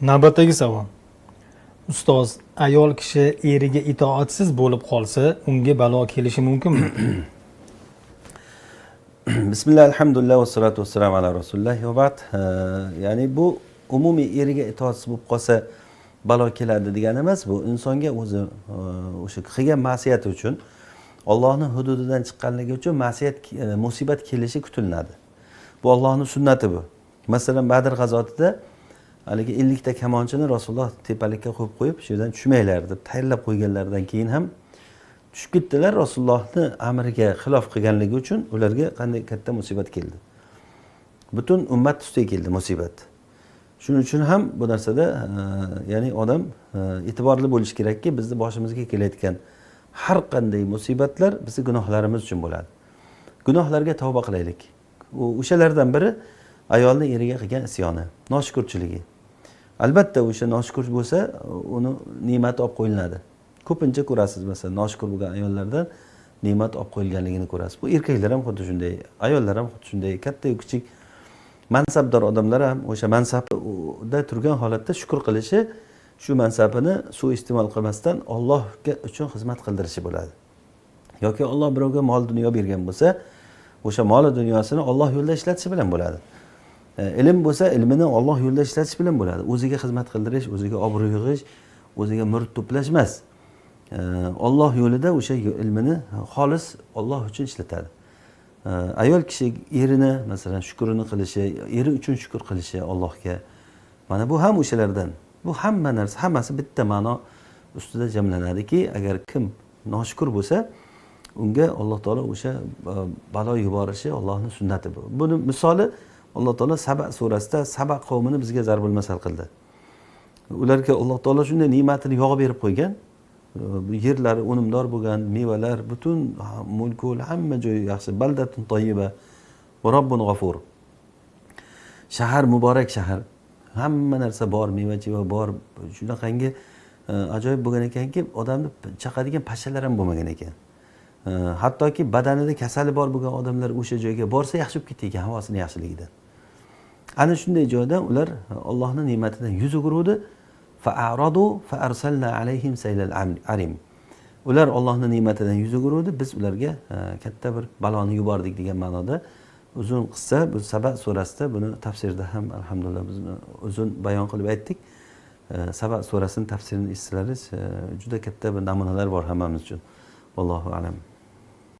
Navbatdagi savol. Ustoz, ayol kishi eriga itoatsiz bo'lib qolsa, unga balo kelishi mumkinmi? Bismillah, alhamdulillah, va salatu vassalamu ala rasulillah va ba'd. Ya'ni bu umumiy eriga itoatsiz bo'lib qolsa balo keladi degani emas, bu insonga o'zi o'sha qilgan ma'siyati uchun, Allohning hududidan chiqqanligi uchun ma'siyat, musibat kelishi kutiladi. Bu Allohning sunnati bu. Masalan, Badr g'azotida haligi 50 ta kamonchini Rasululloh tepalikka qo'yib qo'yib, shu yerdan tushmanglar deb tayyorlab qo'yganlaridan keyin ham tushib ketdilar. Rasulullohning amriga xilof qilganligi uchun ularga qanday katta musibat keldi. Butun ummat ustiga keldi musibat. Shuning uchun ham bu narsada ya'ni odam e'tiborli bo'lish kerakki, bizni boshimizga kelayotgan har qanday musibatlar bizning gunohlarimiz uchun bo'ladi. Gunohlarga tavba qilaylik. O'shalardan biri ayolning eriga qilgan isyoni, noshukrchiligi. Albatta o'sha noshukur bo'lsa, uni ne'mati olib qo'yiladi. Ko'pincha ko'rasiz, masalan, noshukur bo'lgan ayollardan ne'mat olib qo'yilganligini ko'rasiz. Bu erkaklar ham xuddi shunday, ayollar ham xuddi shunday, katta-yu kichik mansabdor odamlar ham o'sha mansabda turgan holatda shukr qilishi, shu mansabini suiiste'mol qilmasdan Allohga uchun xizmat qildirishi bo'ladi. Yoki Alloh birovga mol dunyo bergan bo'lsa, o'sha mol dunyosini Alloh yo'lida ishlatish bilan bo'ladi. Ilm bo'lsa, ilmini Alloh yo'lida ishlatish bilan bo'ladi. O'ziga xizmat qildirish, o'ziga obro' yig'ish, o'ziga murid to'plash emas. Alloh yo'lida o'sha ilmini xolis Alloh uchun ishlatadi. Ayol kishi erini masalan shukrini qilishi, eri uchun shukr qilishi Allohga. Mana bu ham o'shalardan. Bu hamma narsa, hammasi bitta ma'no ustida jamlanadiki, agar kim noshukur bo'lsa, unga Alloh taolo o'sha balo yuborishi Allohning sunnati bu. Buni misoli Alloh taolo Saba surasida Saba qavmini bizga zarbul masal qildi. Ularga Alloh taolo shunday ne'matini yog'ib berib qo'ygan. Yerlari unumdor bo'lgan, mevalar, butun mulkul, hamma joyi yaxshi, baldatun tayyiba va robbun g'afur. Shahar muborak shahar. Hamma narsa bor, meva-cheva bor. Shunaqangi ajoyib bo'lgan ekanki, odamni chaqadigan pashalar ham bo'lmagan ekan. Hattoki badanida kasali bor bo'lgan odamlar o'sha joyga borsa yaxshi bo'lib ketdi ekan, havosining yaxshiligidan. Ana shunday joyda ular Allohning ne'matidan yuz o'girdi. Fa'aradu fa'arsalna alayhim saylal arim. Ular Allohning ne'matidan yuz o'girdi, biz ularga katta bir baloni yubordik degan ma'noda uzun qissa. Bu Saba surasida buni tafsirda ham alhamdulillah biz uzun bayon qilib aytdik. Saba surasining tafsirini eshitsalaringiz juda katta bir namunalar bor hammamiz uchun. Allohu a'lam.